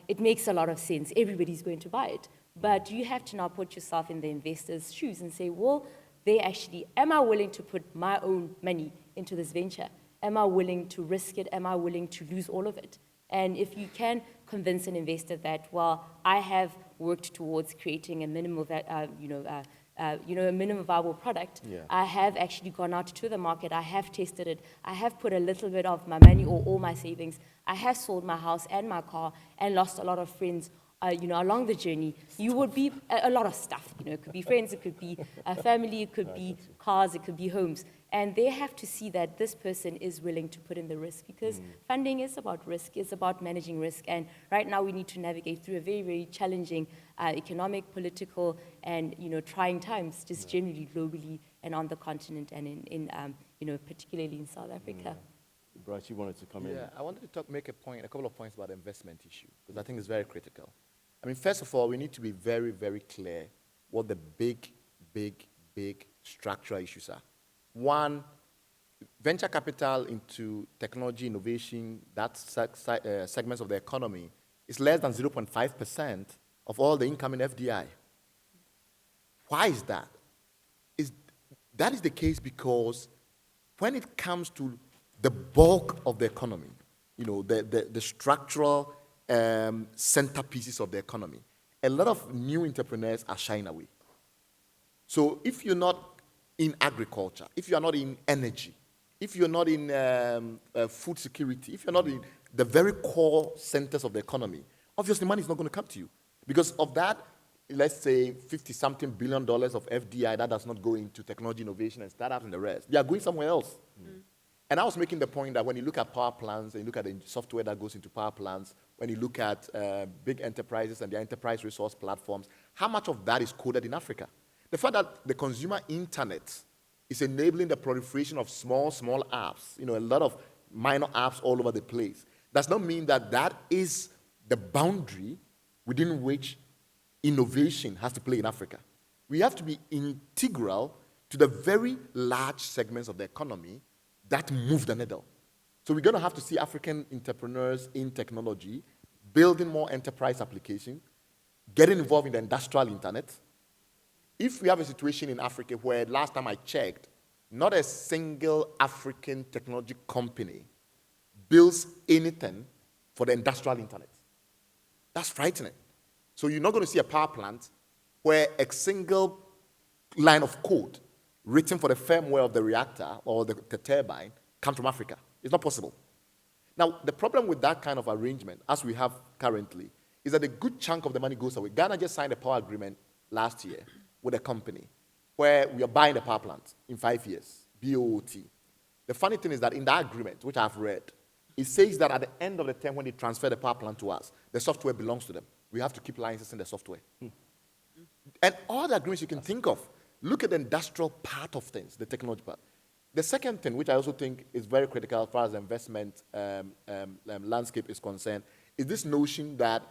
it makes a lot of sense. Everybody's going to buy it. But you have to now put yourself in the investor's shoes and say, well, am I willing to put my own money into this venture? Am I willing to risk it? Am I willing to lose all of it? And if you can convince an investor that, well, I have worked towards creating a minimum, a minimum viable product, yeah. I have actually gone out to the market, I have tested it, I have put a little bit of my money or all my savings, I have sold my house and my car and lost a lot of friends along the journey. You would be a lot of stuff. It could be friends, it could be a family, it could be cars, it could be homes. And they have to see that this person is willing to put in the risk, because funding is about risk, it's about managing risk. And right now we need to navigate through a very, very challenging economic, political, and trying times, just generally globally and on the continent, and in particularly in South Africa. Bryce, you wanted to come in. Yeah, I wanted to make a couple of points about the investment issue, because I think it's very critical. First of all, we need to be very, very clear what the big structural issues are. One, venture capital into technology innovation, that segments of the economy is less than 0.5% of all the incoming FDI. Why is that? That is the case because when it comes to the bulk of the economy, the structural centerpieces of the economy, a lot of new entrepreneurs are shying away. So if you're not in agriculture, if you're not in energy, if you're not in food security, if you're not in the very core centers of the economy, obviously money is not going to come to you. Because of that, let's say $50-something billion of FDI, that does not go into technology innovation and startups and the rest. They are going somewhere else. And I was making the point that when you look at power plants, and you look at the software that goes into power plants, when you look at big enterprises and their enterprise resource platforms, how much of that is coded in Africa? The fact that the consumer internet is enabling the proliferation of small apps, a lot of minor apps all over the place, does not mean that that is the boundary within which innovation has to play in Africa. We have to be integral to the very large segments of the economy that move the needle. So we're going to have to see African entrepreneurs in technology building more enterprise applications, getting involved in the industrial internet. If we have a situation in Africa where, last time I checked, not a single African technology company builds anything for the industrial internet, that's frightening. So you're not going to see a power plant where a single line of code written for the firmware of the reactor or the turbine comes from Africa. It's not possible. Now, the problem with that kind of arrangement, as we have currently, is that a good chunk of the money goes away. Ghana just signed a power agreement last year with a company where we are buying the power plant in 5 years, BOOT. The funny thing is that in that agreement, which I've read, it says that at the end of the term, when they transfer the power plant to us, the software belongs to them. We have to keep licensing the software. And all the agreements you can think of, look at the industrial part of things, the technology part. The second thing, which I also think is very critical as far as the investment landscape is concerned, is this notion that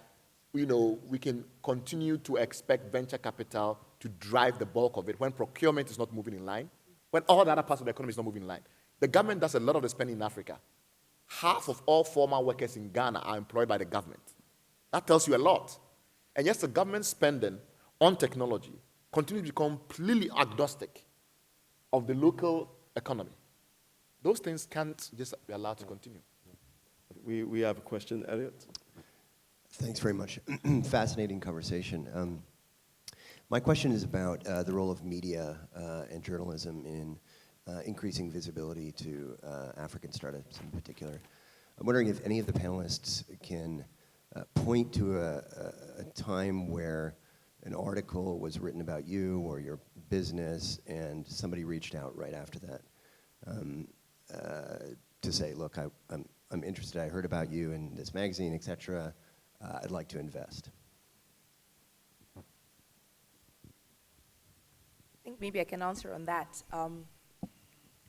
we can continue to expect venture capital to drive the bulk of it when procurement is not moving in line, when all the other parts of the economy is not moving in line. The government does a lot of the spending in Africa. Half of all formal workers in Ghana are employed by the government. That tells you a lot. And yes, the government spending on technology continues to become completely agnostic of the local economy. Those things can't just be allowed to continue. We have a question, Elliot. Thanks very much. Fascinating conversation. My question is about the role of media and journalism in increasing visibility to African startups in particular. I'm wondering if any of the panelists can point to a time where an article was written about you or your business and somebody reached out right after that to say, look, I'm interested, I heard about you in this magazine, etc. I'd like to invest. I think maybe I can answer on that.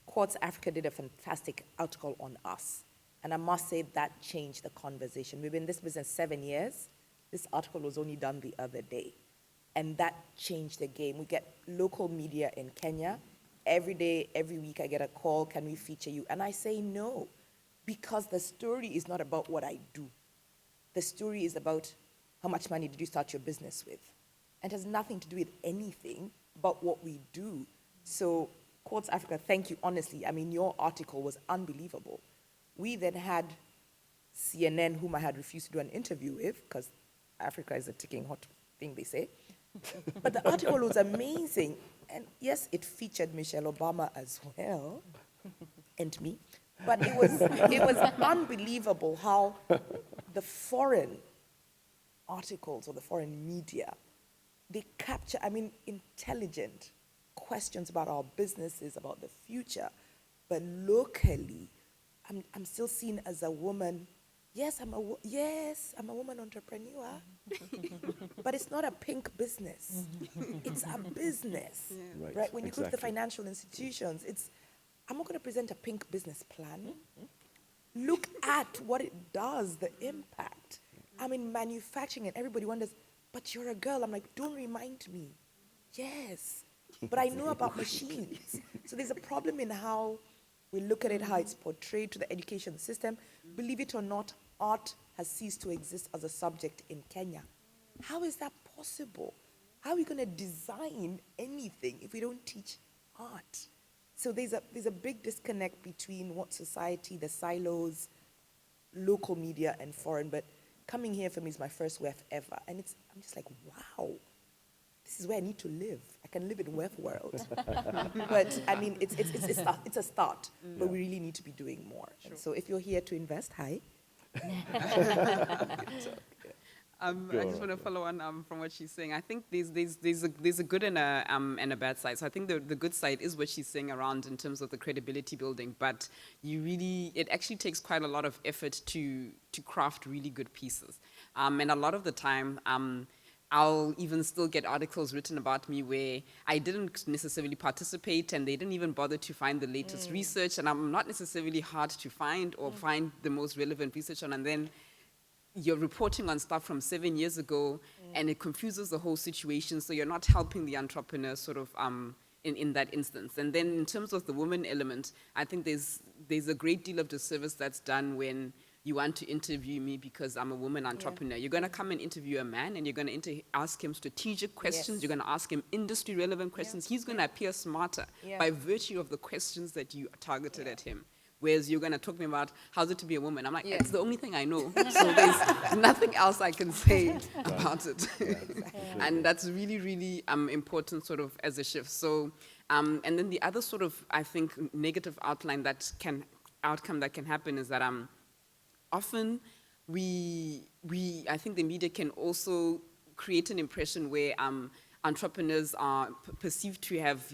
Quartz Africa did a fantastic article on us. And I must say that changed the conversation. We've been in this business 7 years. This article was only done the other day. And that changed the game. We get local media in Kenya. Every day, every week, I get a call, can we feature you? And I say no, because the story is not about what I do. The story is about how much money did you start your business with? And it has nothing to do with anything but what we do. So, Quartz Africa, thank you, honestly. I mean, your article was unbelievable. We then had CNN, whom I had refused to do an interview with, because Africa is a ticking hot thing, they say. But the article was amazing. And yes, it featured Michelle Obama as well, and me. But it was unbelievable how the foreign articles or the foreign media, they capture, intelligent questions about our businesses, about the future. But locally, I'm still seen as a woman. Yes, I'm a woman entrepreneur, but it's not a pink business. It's a business, right? When you go to the financial institutions, I'm not going to present a pink business plan. Look at what it does, the impact. I'm in manufacturing and everybody wonders, but you're a girl. I'm like, don't remind me. Yes, but I know about machines. So there's a problem in how we look at it, how it's portrayed to the education system. Believe it or not, art has ceased to exist as a subject in Kenya. How is that possible? How are we going to design anything if we don't teach art? So there's a big disconnect between what society, the silos, local media and foreign, but coming here for me is my first WEF ever. And I'm just like, wow, this is where I need to live. I can live in WEF world. But I mean, it's a start, but we really need to be doing more. Sure. And so if you're here to invest, hi. I just want to follow on from what she's saying. I think there's a good and a bad side. So I think the good side is what she's saying around in terms of the credibility building. But it actually takes quite a lot of effort to craft really good pieces. And a lot of the time, I'll even still get articles written about me where I didn't necessarily participate and they didn't even bother to find the latest research, and I'm not necessarily hard to find or find the most relevant research on, and then you're reporting on stuff from 7 years ago and it confuses the whole situation, so you're not helping the entrepreneur sort of in that instance. And then in terms of the woman element, I think there's a great deal of disservice that's done when you want to interview me because I'm a woman entrepreneur. You're going to come and interview a man and you're going to ask him strategic questions. Yes. You're going to ask him industry relevant questions. He's going to appear smarter by virtue of the questions that you targeted at him. Whereas you're going to talk to me about how's it to be a woman. I'm like, it's the only thing I know. So there's nothing else I can say about it. And that's really, really important sort of as a shift. So, and then the other sort of, I think, negative outcome that can happen is that often I think the media can also create an impression where entrepreneurs are perceived to have,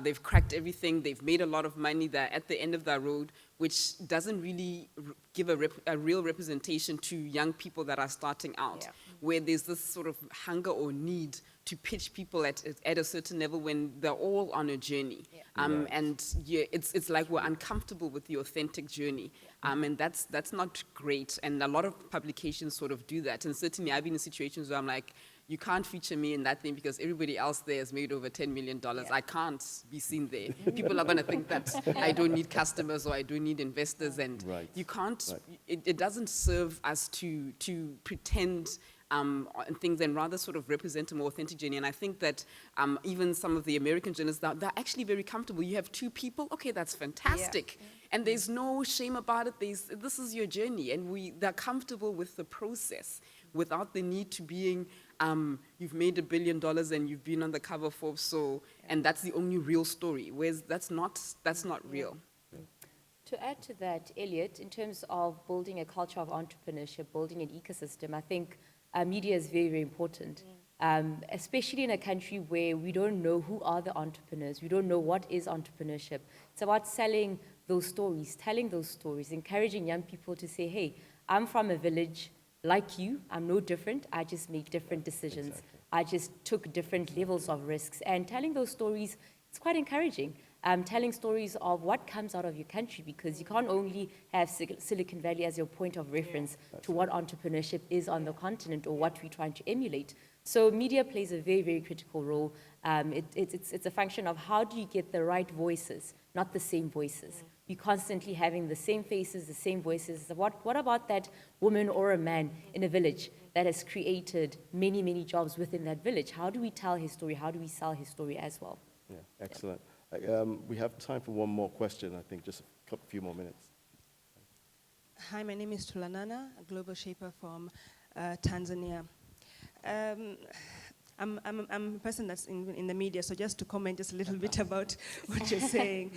they've cracked everything, they've made a lot of money, they're at the end of the road, which doesn't really give a real representation to young people that are starting out, where there's this sort of hunger or need to pitch people at a certain level when they're all on a journey. And it's like we're uncomfortable with the authentic journey. And that's not great. And a lot of publications sort of do that. And certainly I've been in situations where I'm like, you can't feature me in that thing because everybody else there has made over $10 million. I can't be seen there. People are going to think that I don't need customers or I don't need investors. And you can't, it doesn't serve us to pretend and things and rather sort of represent a more authentic journey. And I think that even some of the American journalists, they're actually very comfortable. You have two people, okay, that's fantastic. And there's no shame about it. This is your journey. And they're comfortable with the process without the need to being, you've made $1 billion and you've been on the cover of Forbes, and that's the only real story, whereas that's not real. To add to that, Elliot, in terms of building a culture of entrepreneurship, building an ecosystem, I think media is very, very important, especially in a country where we don't know who are the entrepreneurs, we don't know what is entrepreneurship. It's about selling those stories, telling those stories, encouraging young people to say, hey, I'm from a village like you, I'm no different, I just make different decisions. Exactly. I just took different levels of risks. And telling those stories, it's quite encouraging. Telling stories of what comes out of your country, because you can't only have Silicon Valley as your point of reference to what entrepreneurship is on the continent or what we're trying to emulate. So media plays a very, very critical role. It's a function of how do you get the right voices, not the same voices. You're constantly having the same faces, the same voices. What about that woman or a man in a village that has created many, many jobs within that village? How do we tell his story? How do we sell his story as well? Yeah, excellent. We have time for one more question, I think, just a few more minutes. Hi, my name is Stella Nana, a global shaper from Tanzania. I'm a person that's in the media, so just to comment just a little bit about what you're saying,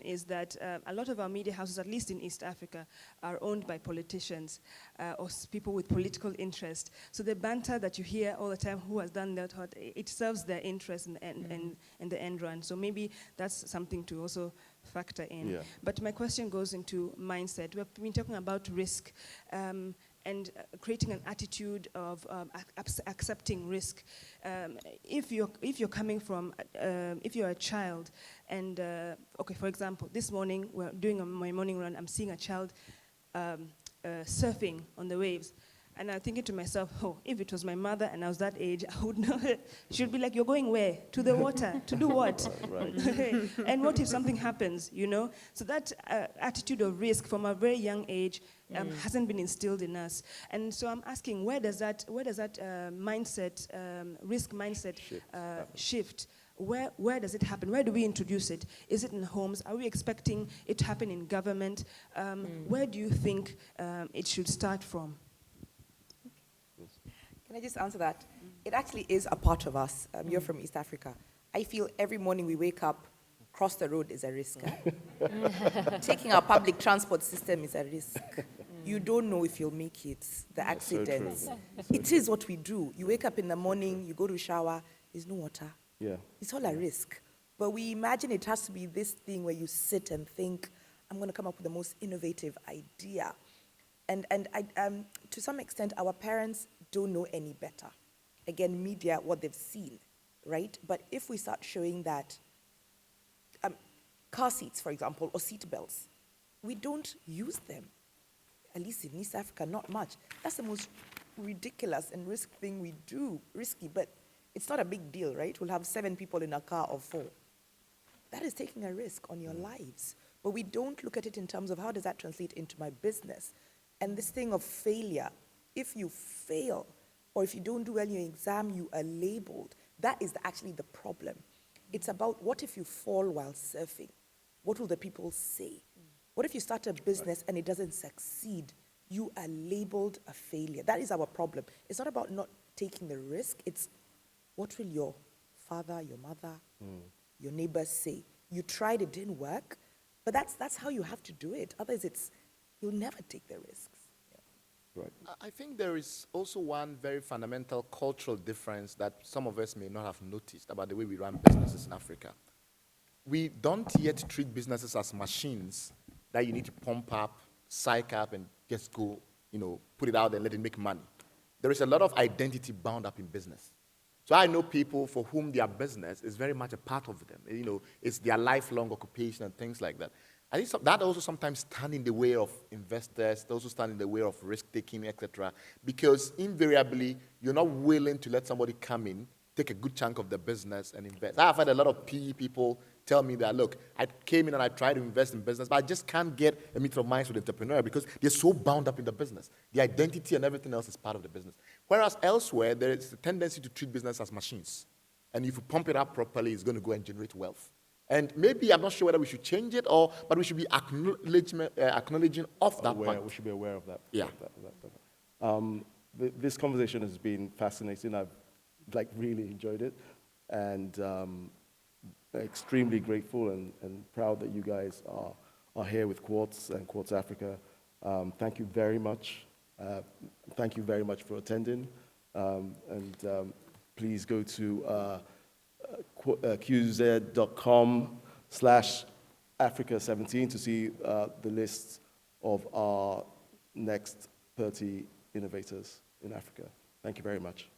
is that a lot of our media houses, at least in East Africa, are owned by politicians or people with political interest. So the banter that you hear all the time, who has done that, it serves their interest in the end run. So maybe that's something to also factor in. Yeah. But my question goes into mindset. We've been talking about risk. And creating an attitude of accepting risk. If you're coming from, if you're a child, and okay, for example, this morning we're doing my morning run. I'm seeing a child surfing on the waves. And I'm thinking to myself, oh, if it was my mother and I was that age, I would know. She'd be like, you're going where? To the water. To do what? Right. And what if something happens, you know? So that attitude of risk from a very young age hasn't been instilled in us. And so I'm asking, where does that mindset, risk mindset shift? Where does it happen? Where do we introduce it? Is it in homes? Are we expecting it to happen in government? Where do you think it should start from? Can I just answer that? It actually is a part of us. You're from East Africa. I feel every morning we wake up, cross the road is a risk. Taking our public transport system is a risk. You don't know if you'll make it, the accidents. It is what we do. You wake up in the morning, you go to shower, there's no water. Yeah. It's all a risk. But we imagine it has to be this thing where you sit and think, I'm going to come up with the most innovative idea. And to some extent, our parents don't know any better. Again, media, what they've seen, right? But if we start showing that car seats, for example, or seat belts, we don't use them. At least in East Africa, not much. That's the most ridiculous and risky thing we do. Risky, but it's not a big deal, right? We'll have 7 people in a car or 4. That is taking a risk on your lives. But we don't look at it in terms of how does that translate into my business? And this thing of failure, if you fail, or if you don't do well in your exam, you are labeled. That is actually the problem. It's about what if you fall while surfing? What will the people say? What if you start a business and it doesn't succeed? You are labeled a failure. That is our problem. It's not about not taking the risk. It's what will your father, your mother, your neighbors say? You tried, it didn't work, but that's how you have to do it. Otherwise, you'll never take the risks. Right. I think there is also one very fundamental cultural difference that some of us may not have noticed about the way we run businesses in Africa. We don't yet treat businesses as machines that you need to pump up, psych up, and just go, put it out and let it make money. There is a lot of identity bound up in business. So I know people for whom their business is very much a part of them. It's their lifelong occupation and things like that. I think that also sometimes stands in the way of investors, also stands in the way of risk-taking, etc. Because invariably, you're not willing to let somebody come in, take a good chunk of the business and invest. I've had a lot of PE people tell me that, look, I came in and I tried to invest in business, but I just can't get a meeting of minds with the entrepreneur because they're so bound up in the business. The identity and everything else is part of the business. Whereas elsewhere, there is a tendency to treat business as machines. And if you pump it up properly, it's going to go and generate wealth. And maybe, I'm not sure whether we should change it, but we should be acknowledging of that point. We should be aware of that. Yeah. This conversation has been fascinating. I've really enjoyed it. And extremely grateful and proud that you guys are here with Quartz and Quartz Africa. Thank you very much. Thank you very much for attending. Please go to qz.com/Africa17 to see the list of our next 30 innovators in Africa. Thank you very much.